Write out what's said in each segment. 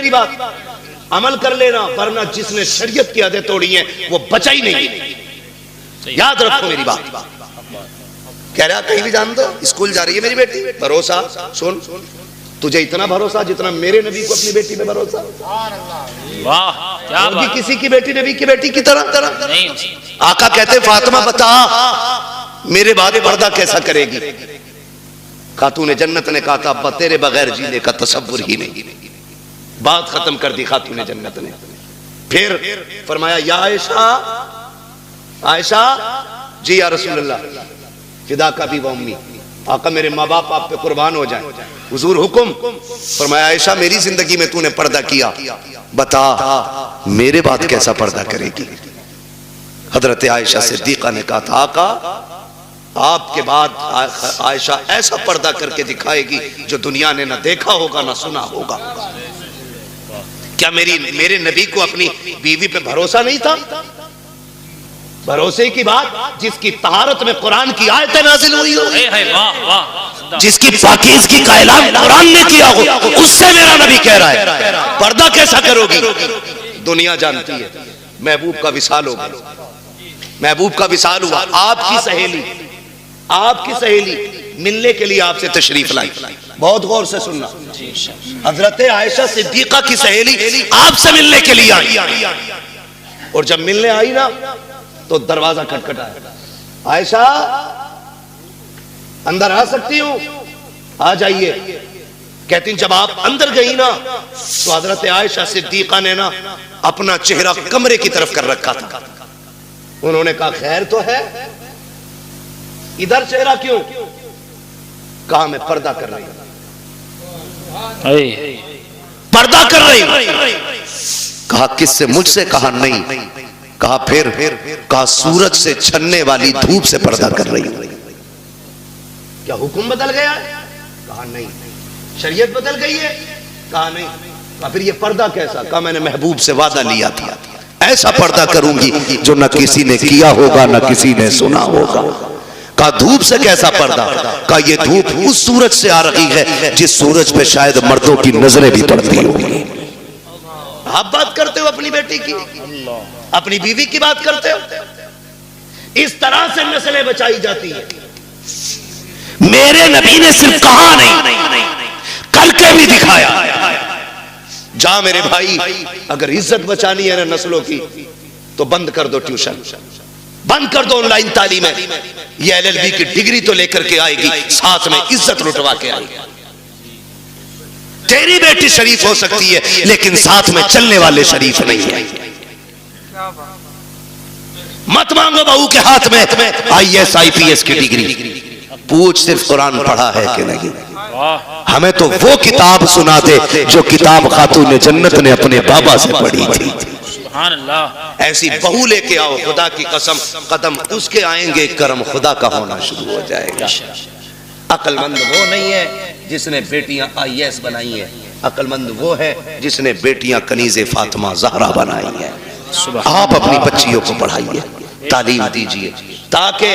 मेरी बात, अमल कर लेना, वरना जिसने शरीयत की हदें तोड़ी हैं वो बचा ही नहीं। याद रखो मेरी बात। कह रहा कहीं भी जान दो, स्कूल जा रही है मेरी बेटी, भरोसा सुन, तुझे इतना भरोसा जितना मेरे नबी को अपनी बेटी पे भरोसा। वाह क्या बात। किसी की बेटी नबी की बेटी की तरह नहीं। आका कहते फातिमा बता मेरे बाद पर्दा कैसा करेगी। खातून जन्नत ने कहा था अब्बा तेरे बगैर जीने का तसव्वुर ही नहीं। बात खत्म कर दी खातून जन्नत ने। फिर फरमाया या आयशा, आयशा जी या रसूलल्लाह फिदा का भी वम्मी, आका मेरे माँ बाप आप पे कुर्बान हो जाए, हुजूर हुक्म। फरमाया आयशा मेरी जिंदगी में तूने पर्दा किया, बता मेरे बाद कैसा पर्दा करेगी। हजरत आयशा सिद्दीका ने कहा था आका आपके बाद आयशा ऐसा पर्दा करके दिखाएगी जो दुनिया ने ना देखा होगा ना सुना होगा। क्या मेरे नबी को अपनी बीवी पे भरोसा नहीं था? भरोसे की बात जिसकी तहारत में कुरान की आयतें नाज़िल हुई हो, जिसकी पाकीज़गी का ऐलान कुरान ने किया हो, उससे मेरा नबी कह रहा है पर्दा कैसा करोगी। दुनिया जानती है महबूब का विसाल होगा, महबूब का विसाल हुआ। आपकी सहेली मिलने के लिए आपसे तशरीफ लाई। बहुत गौर से सुनना, हजरत आयशा सिद्दीका की सहेली आपसे मिलने के लिए आई, और जब मिलने आई ना तो दरवाजा खटखटाया, आयशा अंदर आ सकती हूं? आ जाइए। कहती जब आप अंदर गई ना तो हजरत आयशा सिद्दीका ने ना अपना चेहरा कमरे की तरफ कर रखा था। उन्होंने कहा खैर तो है, इधर चेहरा क्यों? कहा मैं पर्दा कर रही हूं, पर्दा कर रही हूं। कहा किससे? मुझसे। कहा नहीं। कहा फिर? कहा सूरज से छनने वाली धूप से पर्दा कर रही हूं। क्या हुक्म बदल गया? कहा नहीं। शरीयत बदल गई है? कहा नहीं। कहा फिर ये पर्दा कैसा? कहा मैंने महबूब से वादा लिया था ऐसा पर्दा करूंगी जो न किसी ने किया होगा न किसी ने सुना होगा। कहा धूप से कैसा पर्दा? कहा ये धूप उस सूरज से आ रही है जिस सूरज पे शायद मर्दों की नजरें भी पड़ती होंगी। आप बात करते हो अपनी बेटी की, अपनी बीवी की बात करते हो। इस तरह से नस्लें बचाई जाती है। मेरे नबी ने सिर्फ कहा नहीं करके भी दिखाया। जा मेरे भाई, अगर इज्जत बचानी है ना नस्लों की तो बंद कर दो ट्यूशन, बंद कर दो ऑनलाइन तालीम। ये LLB की डिग्री तो लेकर के आएगी, साथ में इज्जत लुटवा के आएगी। तेरी बेटी शरीफ हो सकती है लेकिन साथ में चलने वाले शरीफ नहीं है। मत मांगो बहू के हाथ में IAS IPS की डिग्री, पूछ सिर्फ कुरान पढ़ा है कि नहीं। हमें तो वो किताब सुना दे जो किताब खातून जन्नत ने अपने बाबा से पढ़ी थी। ऐसी बहू लेके आओ, खुदा की कसम कदम उसके आएंगे करम खुदा का होना शुरू हो जाएगा। अक्लमंद वो नहीं है जिसने बेटियां IAS बनाई है, अक्लमंद वो है जिसने बेटियां कनीज़े फातिमा ज़हरा बनाई है। आप अपनी बच्चियों को पढ़ाइए, तालीम दीजिए ताकि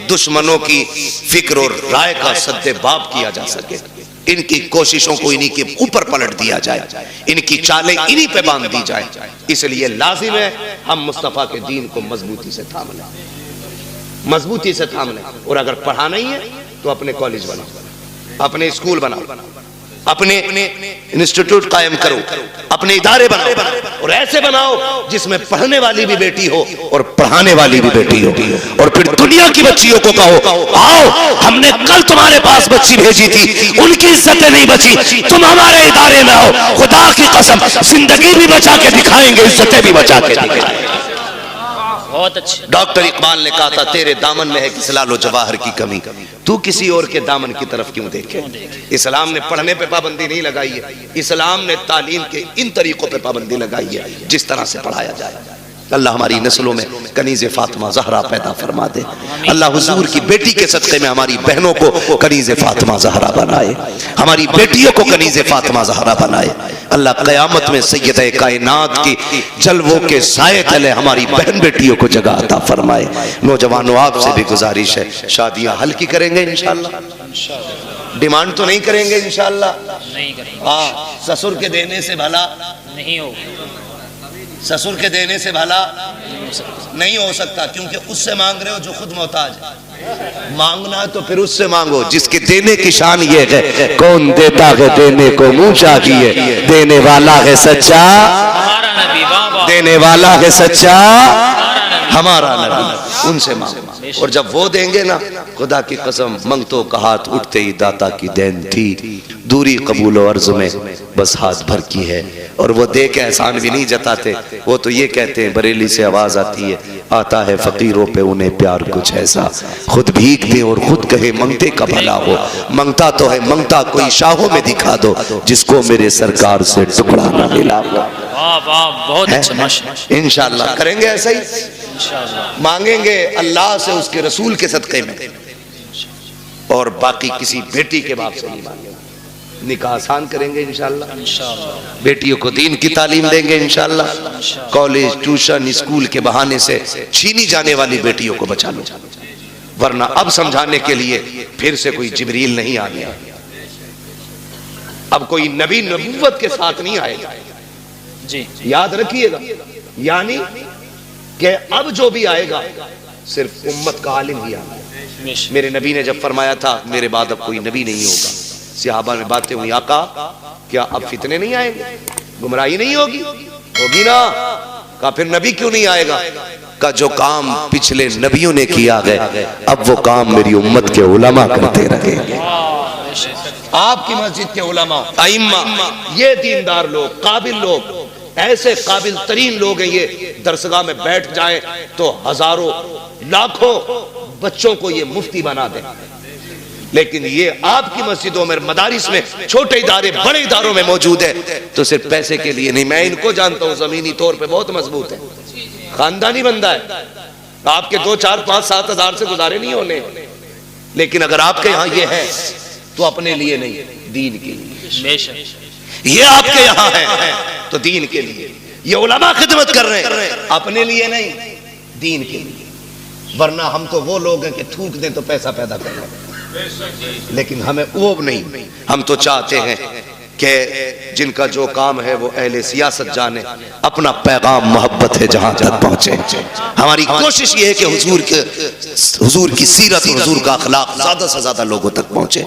दुश्मनों की फिक्र और राय का सद्देबाब किया जा सके। इनकी कोशिशों को इन्हीं के ऊपर पलट दिया जाए, इनकी चालें इन्हीं पे बांध दी जाए। इसलिए लाजिम है हम मुस्तफ़ा के दीन को मजबूती से थाम लें, मजबूती से थाम लें। और अगर पढ़ाना ही है तो अपने कॉलेज बनाओ, अपने स्कूल बनाओ, अपने इंस्टीट्यूट कायम करो, अपने इदारे बनाओ, और ऐसे बनाओ जिसमें पढ़ने वाली भी बेटी हो और पढ़ाने वाली भी बेटी हो। और फिर दुनिया की बच्चियों को कहो आओ हमने कल तुम्हारे पास बच्ची भेजी थी, उनकी इज्जतें नहीं बची, तुम हमारे इदारे में आओ। खुदा की कसम जिंदगी भी बचा के दिखाएंगे, इज्जतें भी बचा के दिखाएंगे। बहुत अच्छे। डॉक्टर इकबाल ने कहा था तेरे दामन में है कि सलालो जवाहर की कमी, तू किसी और के दामन की तरफ क्यों देखे। इस्लाम ने पढ़ने पे पाबंदी नहीं लगाई है, इस्लाम ने तालीम के इन तरीकों पे पाबंदी लगाई है जिस तरह से पढ़ाया जाए। अल्लाह हमारी नस्लों में कनीज़े फातिमा ज़हरा पैदा फरमा दे। अल्लाह हुजूर की बेटी के सदक़े में हमारी बहनों को कनीज़े फातिमा ज़हरा बनाए, हमारी बेटियों को कनीज़े फातिमा ज़हरा बनाए। अल्लाह क़यामत में सय्यदे कायनात की जलवों के साए तले हमारी बहन बेटियों को जगह अता फरमाए। नौजवानों आपसे भी गुजारिश है, शादियाँ हल्की करेंगे इंशाअल्लाह, डिमांड तो नहीं करेंगे इंशाअल्लाह। हाँ ससुर के देने से भला नहीं हो, ससुर के देने से भला नहीं हो सकता, क्योंकि उससे मांग रहे हो जो खुद मोहताज है। मांगना है तो फिर उससे मांगो जिसके देने की शान ये है, कौन देता है देने को मुंह चाहिए, देने वाला है सच्चा हमारा नबी, वाह वाह, देने वाला है सच्चा हमारा नबी, उनसे मांगो। और जब वो देंगे ना, खुदा की कसम मंगतों का हाथ उठते ही दाता की देन थी, दूरी कबूल अर्ज में बस हाथ भर की है। और वो दे के एहसान भी नहीं जताते, वो तो ये कहते हैं, बरेली से आवाज आती है, आता है फकीरों पे उन्हें प्यार कुछ ऐसा, खुद भीख दे और खुद कहे मंगते का भला हो। मंगता तो है, मंगता कोई शाहों में दिखा दो, जिसको मेरे सरकार से टुकड़ा न मिला हो। वाह वाह, बहुत अच्छा, माशाअल्लाह। इंशाअल्लाह करेंगे ऐसा ही, इंशाअल्लाह मांगेंगे अल्लाह से उसके रसूल के सदक़े में, और बाकी किसी बेटी के बाप से नहीं मांगेंगे। निकाह आसान करेंगे इंशाअल्लाह, इंशाअल्लाह, बेटियों को दीन की तालीम देंगे इंशाअल्लाह। कॉलेज ट्यूशन स्कूल के बहाने से छीनी जाने वाली बेटियों को बचा लो, वरना अब समझाने के लिए फिर से कोई जिब्रील नहीं आ गया, अब कोई नबी नबूवत के साथ नहीं आएगा जी, याद रखिएगा। यानी कि अब जो भी आएगा सिर्फ उम्मत का आलिम ही आएगा। मेरे नबी ने जब फरमाया था मेरे बाद अब कोई नबी नहीं होगा, सहाबा में बातें हुई, आका क्या अब फितने नहीं आएंगे, गुमराही नहीं होगी? होगी ना। का फिर नबी क्यों नहीं आएगा? का जो काम पिछले नबियों ने किया है, अब वो काम मेरी उम्मत के उलमा करते रहेंगे। आपकी मस्जिद के उलमा, आइम्मा, ये दीनदार लोग, काबिल लोग, ऐसे काबिल तरीन लोग हैं, ये दरसगाह में बैठ जाएं तो हजारों लाखों बच्चों को ये मुफ्ती बना दें। लेकिन ये आपकी मस्जिदों में, मदारिस में, छोटे इदारे बड़े इदारों में मौजूद है, तो सिर्फ पैसे के लिए नहीं। मैं इनको जानता हूं, जमीनी तौर पे बहुत मजबूत है, खानदानी बंदा है, आपके 2, 4, 5, 7 हजार से गुजारे नहीं होने। लेकिन अगर आपके यहाँ ये है तो अपने लिए नहीं, दीन के लिए। ये आपके यहाँ है तो दीन के लिए, ये उलमा खिदमत कर रहे हैं, अपने लिए नहीं, दीन के लिए। वरना हम तो वो लोग हैं कि थूक दें तो पैसा पैदा कर लें, लेकिन हमें वो नहीं। हम तो चाहते हैं कि जिनका जो काम है वो अहले सियासत जाने, अपना पैगाम मोहब्बत है जहां तक पहुंचे। हमारी कोशिश ये है कि हुजूर की सीरत, हुजूर का अखलाक ज्यादा से ज्यादा लोगों तक पहुंचे।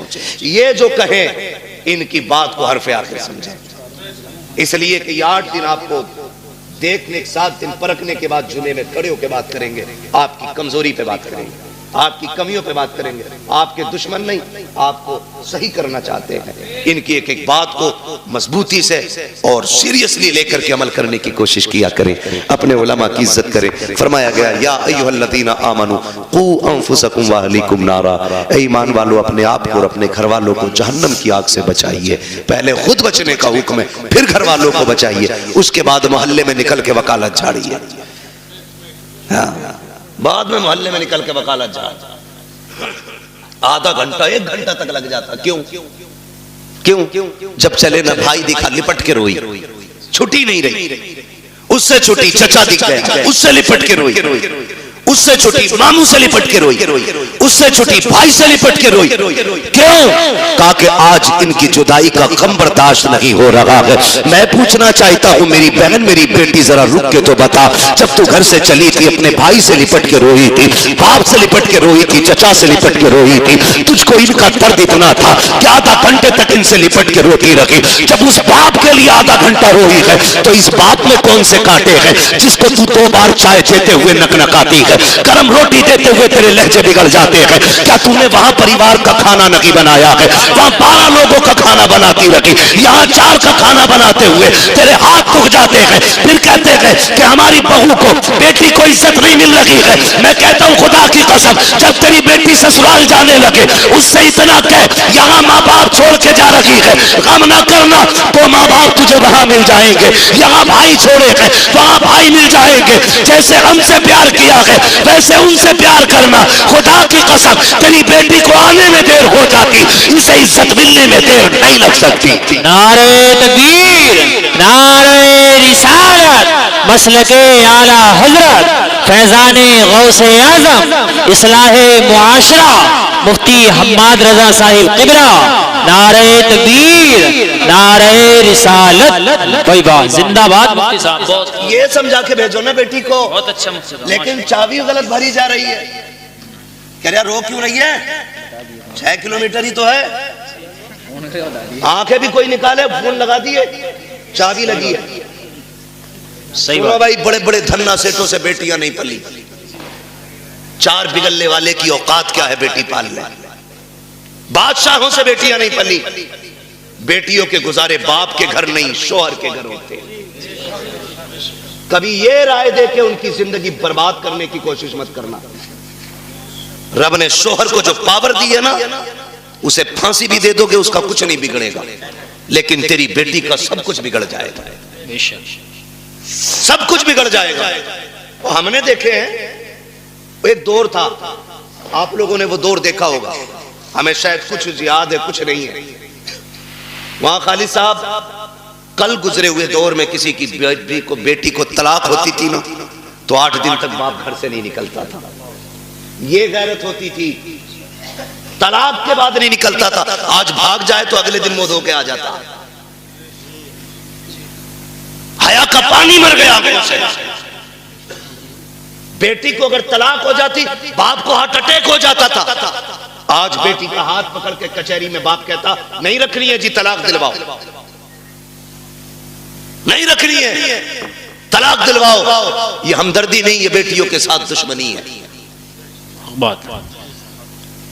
ये जो कहें इनकी बात को हरफ आखिर समझें, इसलिए कि ये 8 दिन आपको देखने, 7 दिन परखने के बाद जुमे में खड़े होकर बात करेंगे, आपकी कमजोरी पे बात करेंगे, आपकी कमियों पे बात करेंगे। आपके दुश्मन नहीं, आपको सही करना चाहते हैं। इनकी एक एक बात को मजबूती से और सीरियसली लेकर के अमल करने की कोशिश किया करें, अपने उलमा की इज्जत करें। फरमाया गया, या अय्युहल्लज़ीना आमनू क़ू अनफुसकुम व अहलीकुम नारा, ऐ ईमान वालों अपने आप को और अपने घर वालों को जहन्नम की आग से बचाइए। पहले खुद बचने का हुक्म है, फिर घर वालों को बचाइए, उसके बाद मोहल्ले में निकल के वकालत झाड़िए। हाँ, बाद में मोहल्ले में निकल के वकालत जा, आधा घंटा 1 घंटा तक लग जाता। क्यों क्यों? जब चले ना भाई दिखा, लिपट के रोई, छुट्टी नहीं रही, उससे छुट्टी चचा दिख गया, उससे लिपट के रोई, उससे छुट्टी मामू से लिपट के रोई, उससे छुट्टी भाई से लिपट के रोई। क्यों? कहा कि आज इनकी जुदाई का गम बर्दाश्त नहीं हो रहा है। मैं पूछना चाहता हूँ मेरी बहन, मेरी बेटी, जरा रुक के तो बता, जब तू घर से चली थी अपने भाई से लिपट के रोई थी, बाप से लिपट के रोई थी, चचा से लिपट के रोई थी, तुझको इनका दर्द इतना था कि आधा घंटे तक इनसे लिपट के रोती रही। जब उस बाप के लिए आधा घंटा रोई है, तो इस बाप में कौन से कांटे हैं जिसको तू 2 बार चाय देते हुए नकनकाती है, गरम रोटी देते हुए तेरे लहजे बिगड़ जाते हैं? क्या तूने वहां परिवार का खाना नहीं बनाया है? वहां 12 लोगों का खाना बनाती रखी, यहाँ 4 का खाना बनाते हुए तेरे हाथ दुख जाते हैं। फिर कहते हैं कि हमारी बहू को, बेटी को इज्जत नहीं मिल रही है। मैं कहता हूँ खुदा की कसम, जब तेरी बेटी ससुराल जाने लगे, उससे इतना कह, यहाँ माँ बाप छोड़ के जा रही है, गम ना करना, तो माँ बाप तुझे वहां मिल जाएंगे। यहाँ भाई छोड़े हैं, वहां भाई मिल जाएंगे। जैसे हमसे प्यार किया है वैसे उनसे प्यार करना। खुदा की कसम, तेरी बेटी को आने में देर हो जाती, इसे इज्जत मिलने में देर नहीं लग सकती। नारे तकबीर, नारे रिसालत, मसलके आला हजरत, फैजाने गौसे आजम, इस्लाहे मुआशरा, मुफ्ती हम्माद रजा साहिब किबरा नारे तकबीर, नारे रिसालत। भाई वाह, जिंदाबाद मुफ्ती साहब। बहुत ये समझा के भेजो ना बेटी को। बहुत अच्छा मुफ्ती साहब। लेकिन चाबी गलत भरी जा रही है। कह रहा रो क्यों रही है? 6 किलोमीटर ही तो है। आंखें भी कोई निकाले, फोन लगा दिए, चाबी लगी है। सही बात भाई, बड़े बड़े धन्ना सेठों से बेटियां नहीं पली। 4 बिगलने वाले की औकात क्या है बेटी पाल ले। बादशाहों से बेटियां नहीं पली। बेटियों के गुजारे बाप के घर नहीं, शोहर के घर होते हैं। कभी ये राय दे के उनकी जिंदगी बर्बाद करने की कोशिश मत करना। रब ने शोहर को जो पावर दी है ना, उसे फांसी भी दे दोगे उसका कुछ नहीं बिगड़ेगा, लेकिन तेरी बेटी का सब कुछ बिगड़ जाएगा। बेशक सब कुछ बिगड़ जाएगा। और हमने देखे हैं, एक दौर था, आप लोगों ने वो दौर देखा होगा, हमें शायद कुछ याद है कुछ नहीं है। वहां खालिद साहब कल गुजरे हुए दौर में किसी की बेटी को तलाक होती थी ना, तो 8 दिन तक बाप घर से नहीं निकलता था। ये गैरत होती थी, तलाक के बाद नहीं निकलता था। आज भाग जाए तो अगले दिन मुंह धो के आ जाता। हया का पानी मर गया आंखों से। बेटी को अगर तलाक हो जाती, बाप को हार्ट अटैक हो जाता था। आज बेटी का हाथ पकड़ के कचहरी में बाप कहता, नहीं रखनी है जी, तलाक दिलवाओ, नहीं रखनी है, तलाक दिलवाओ। ये हमदर्दी नहीं, ये बेटियों के साथ दुश्मनी है। बात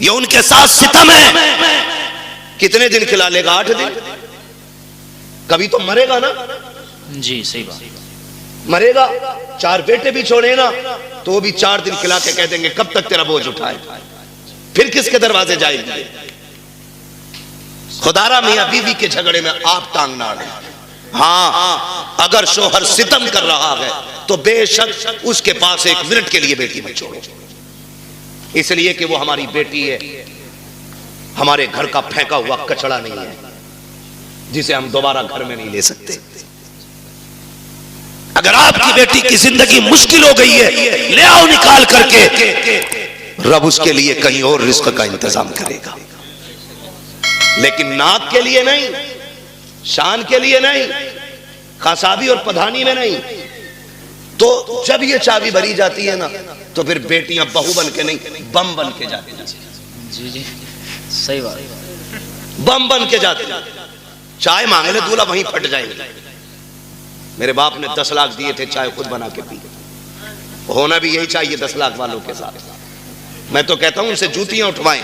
ये उनके साथ सितम है। कितने दिन खिला लेगा? 8 दिन। कभी तो मरेगा ना। जी सही बात। मरेगा। 4 बेटे भी छोड़े ना, तो भी 4 दिन खिला के कह देंगे कब तक तेरा बोझ उठाए, फिर किसके दरवाजे जाएगी? खुदारा मियां बीवी के झगड़े में आप टांग ना अड़े। हाँ, अगर शोहर सितम कर रहा है तो बेशक उसके पास 1 मिनट के लिए बेटी मत छोड़ो, इसलिए कि वो हमारी बेटी है, हमारे घर का फेंका हुआ कचड़ा नहीं है जिसे हम दोबारा घर में नहीं ले सकते। अगर आपकी बेटी की जिंदगी मुश्किल हो गई है, ले आओ निकाल करके, रब उसके लिए कहीं और रिस्क का इंतजाम करेगा। लेकिन नाक के लिए नहीं, शान के लिए नहीं, खासाबी और पधानी में नहीं। तो जब ये चाबी भरी जाती है ना, तो फिर बेटियां बहू बन के नहीं, बम बन के जाती हैं। जी जी सही बात। बम बन के जाती। चाय मांगे ले दूल्हा, वहीं फट जाएंगे। मेरे बाप ने 10 लाख दिए थे, चाय खुद बना के पी। होना भी यही चाहिए 10 लाख वालों के साथ। मैं तो कहता हूं उनसे जूतियां उठवाएं।